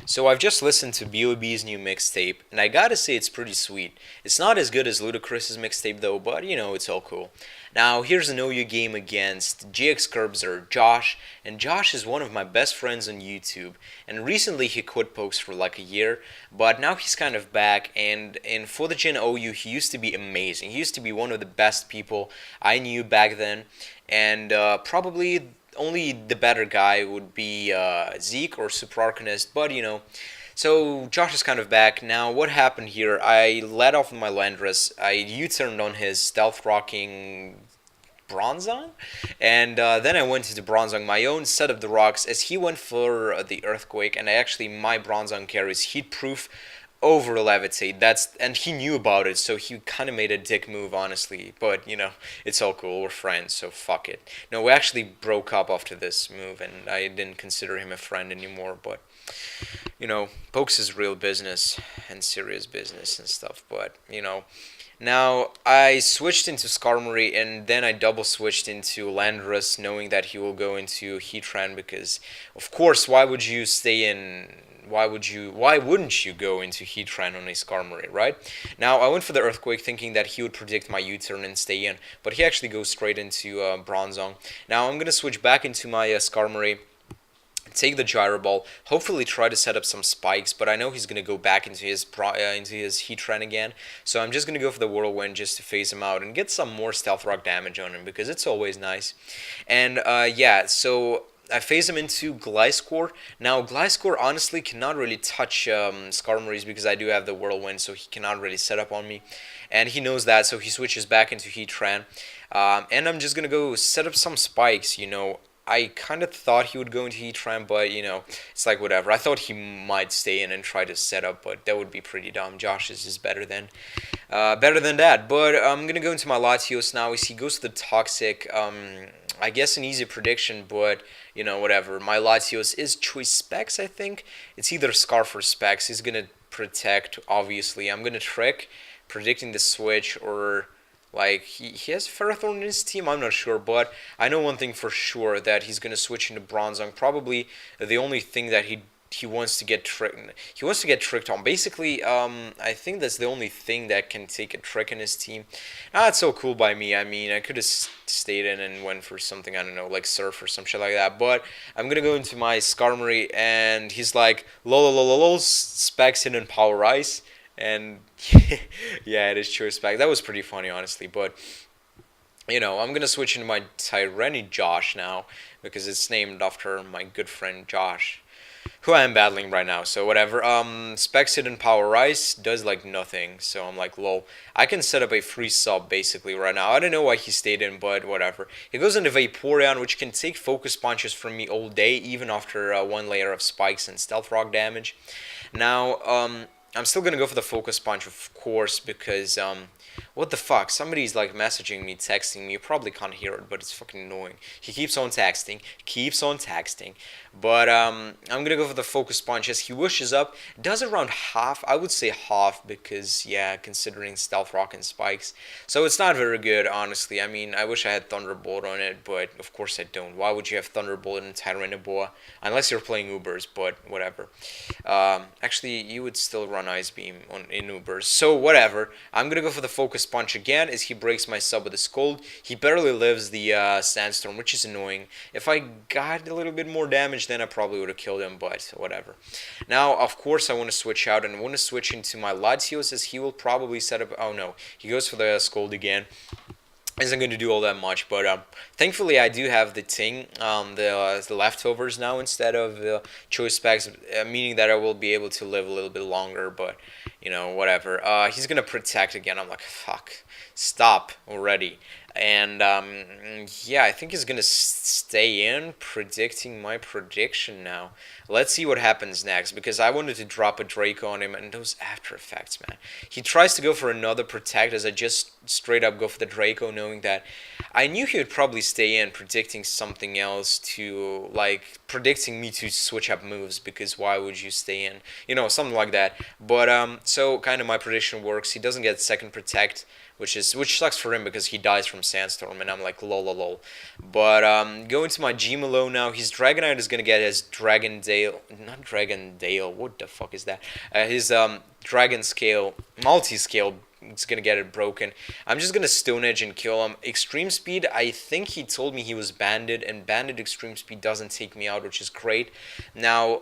So I've just listened to B.O.B's new mixtape, and I gotta say it's pretty sweet. It's not as good as Ludacris's mixtape though, but it's all cool. Now here's a Know Your Game against JxKirbz or Josh, and Josh is one of my best friends on YouTube. And recently he quit pokes for like a year, but now he's kind of back. And in for the Gen OU, he used to be amazing. He used to be one of the best people I knew back then, and probably only the better guy would be Zeke or Super Arcanist, but So Josh is kind of back. Now, what happened here? I let off my Landress. I U-turned on his stealth rocking Bronzong, and then I went into Bronzong, my own set of the rocks, as he went for the Earthquake, and my Bronzong carries heat proof over levitate. And he knew about it, so he kind of made a dick move, honestly. But it's all cool. We're friends, so fuck it. No, we actually broke up after this move, and I didn't consider him a friend anymore. But pokes is real business and serious business and stuff. But now, I switched into Skarmory and then I double switched into Landorus, knowing that he will go into Heatran because, of course, why would you stay in... Why wouldn't you go into Heatran on a Skarmory, right? Now, I went for the Earthquake thinking that he would predict my U-turn and stay in, but he actually goes straight into Bronzong. Now, I'm going to switch back into my Skarmory, take the Gyro Ball, hopefully try to set up some spikes, but I know he's going to go back into his Heatran again, so I'm just going to go for the Whirlwind just to phase him out and get some more Stealth Rock damage on him, because it's always nice. And yeah, so I phase him into Gliscor. Now, Gliscor honestly cannot really touch Skarmory's because I do have the Whirlwind, so he cannot really set up on me. And he knows that, so he switches back into Heatran. And I'm just going to go set up some spikes, I kind of thought he would go into Heatran, but, it's like whatever. I thought he might stay in and try to set up, but that would be pretty dumb. Josh is just better than that. But I'm going to go into my Latios now. As he goes to the Toxic, I guess an easy prediction, but, whatever. My Latios is Choice Specs, I think. It's either Scarf or Specs. He's going to Protect, obviously. I'm going to Trick, predicting the switch, or... Like, he has Ferrothorn in his team, I'm not sure, but I know one thing for sure, that he's going to switch into Bronzong. Probably the only thing that he wants to get tricked on. Basically, I think that's the only thing that can take a trick in his team. That's so cool by me. I mean, I could have stayed in and went for something, I don't know, like Surf or some shit like that, but I'm going to go into my Skarmory, and he's like, lol, Specs Hidden Power Ice. And yeah, it is Choice Spec. That was pretty funny, honestly. But I'm gonna switch into my Tyranny Josh now because it's named after my good friend Josh, who I am battling right now. So whatever. Specs Hidden Power Ice does like nothing. So I'm like, lol. I can set up a free sub basically right now. I don't know why he stayed in, but whatever. He goes into Vaporeon, which can take focus punches from me all day, even after one layer of spikes and Stealth Rock damage. Now, I'm still gonna go for the Focus Punch, of course, because, what the fuck? Somebody's, like, messaging me, texting me. You probably can't hear it, but it's fucking annoying. He keeps on texting. But, I'm gonna go for the Focus Punch as he wishes up. Does around half. I would say half, because, yeah, considering Stealth Rock and Spikes. So it's not very good, honestly. I mean, I wish I had Thunderbolt on it, but of course I don't. Why would you have Thunderbolt in Tyraniboa? Unless you're playing Ubers, but whatever. Actually, you would still run Ice Beam in Ubers. So whatever. I'm gonna go for the Focus Punch again as he breaks my sub with a Scold. He barely lives the Sandstorm, which is annoying. If I got a little bit more damage, then I probably would have killed him, but whatever. Now, of course, I want to switch out and I want to switch into my Latios as he will probably set up... Oh no, he goes for the Scold again. Isn't going to do all that much, but thankfully I do have the Ting, the leftovers now instead of Choice Specs, meaning that I will be able to live a little bit longer, but, whatever. He's going to Protect again. I'm like, fuck, stop already. And, yeah, I think he's going to stay in, predicting my prediction now. Let's see what happens next, because I wanted to drop a Draco on him, and those after effects, man. He tries to go for another Protect, as I just straight up go for the Draco, knowing that I knew he would probably stay in, predicting something else to, like, predicting me to switch up moves, because why would you stay in? Something like that. But, so, kind of my prediction works. He doesn't get second Protect, which sucks for him because he dies from Sandstorm, and I'm like, lol. But going to my Gmalo now, his Dragonite is going to get his Dragon Day Dale, not Dragon Dale. What the fuck is that? His Dragon Scale, multi-scale. It's gonna get it broken. I'm just gonna Stone Edge and kill him. Extreme Speed, I think he told me he was banded, and banded Extreme Speed doesn't take me out, which is great. Now,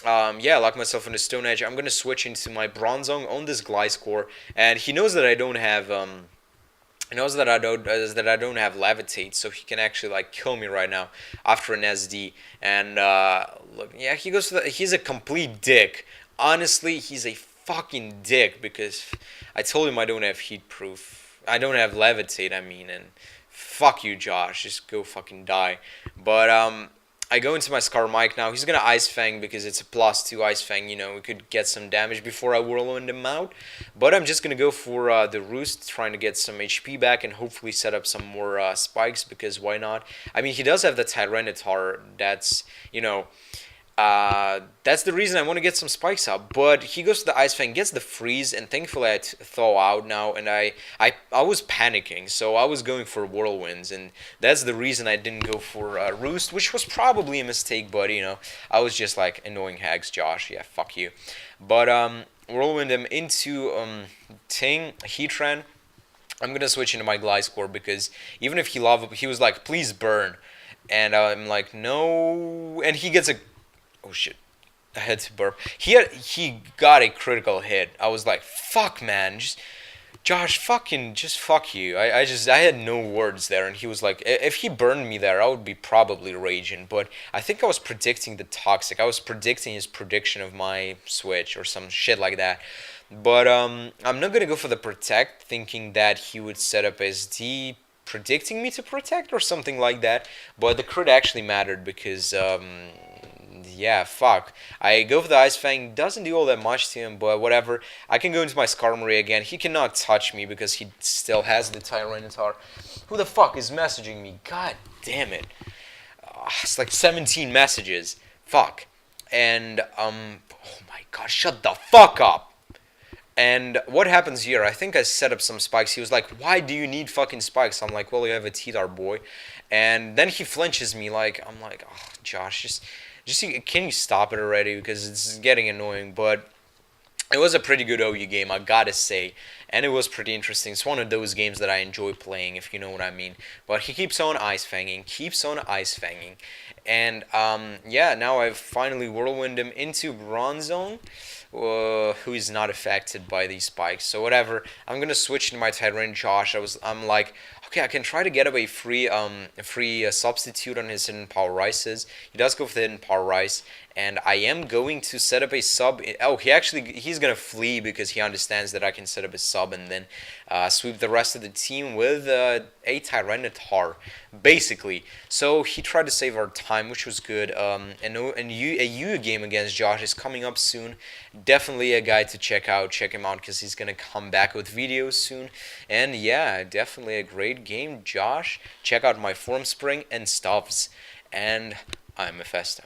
yeah, I lock myself into Stone Edge. I'm gonna switch into my Bronzong on this Gliscor, and he knows that I don't have he knows that I don't have Levitate, so he can actually like kill me right now after an SD. And look, yeah, he goes to he's a complete dick. Honestly, he's a fucking dick because I told him I don't have heat proof. I don't have Levitate, I mean, and fuck you, Josh. Just go fucking die. But I go into my Scar Mike now. He's gonna Ice Fang because it's a +2 Ice Fang. You know, we could get some damage before I whirlwind him out. But I'm just gonna go for the Roost, trying to get some HP back and hopefully set up some more spikes because why not? I mean, he does have the Tyranitar. That's, you know, that's the reason I want to get some spikes up. But he goes to the Ice Fang, gets the freeze, and thankfully I thaw out now. And I was panicking, so I was going for whirlwinds, and that's the reason I didn't go for Roost, which was probably a mistake. But you know, I was just like annoying hags, Josh. Yeah, fuck you. But whirlwind him into Ting Heatran. I'm gonna switch into my Gliscor because even if he he was like, please burn, and I'm like, no, and he gets a oh shit, I had to burp. He got a critical hit. I was like, fuck man, just Josh, fucking just fuck you. I had no words there, and he was like, if he burned me there, I would be probably raging. But I think I was predicting the toxic. I was predicting his prediction of my switch or some shit like that. But I'm not gonna go for the protect, thinking that he would set up SD, predicting me to protect or something like that. But the crit actually mattered because yeah, fuck. I go for the Ice Fang, doesn't do all that much to him, but whatever. I can go into my Skarmory again. He cannot touch me because he still has the Tyranitar. Who the fuck is messaging me? God damn it. It's like 17 messages. Fuck. And, oh my god, shut the fuck up. And what happens here? I think I set up some spikes. He was like, why do you need fucking spikes? I'm like, well, you have a T-Tar, boy. And then he flinches me like, I'm like, oh, Josh, just can you stop it already? Because it's getting annoying. But it was a pretty good OU game, I gotta say. And it was pretty interesting. It's one of those games that I enjoy playing, if you know what I mean. But he keeps on Ice Fanging, And, yeah, now I've finally whirlwind him into Bronzong, who is not affected by these spikes. So whatever, I'm gonna switch to my Tyrant Josh. I'm like, okay, I can try to get away free substitute on his hidden power rices. He does go for the hidden power rice, and I am going to set up a sub. Oh, he's gonna flee because he understands that I can set up a sub and then sweep the rest of the team with a Tyranitar, basically. So he tried to save our time, which was good. And a U game against Josh is coming up soon. Definitely a guy to check him out because he's gonna come back with videos soon. And yeah, definitely a great game, Josh. Check out my Formspring and stuffs. And I'm Mefesto.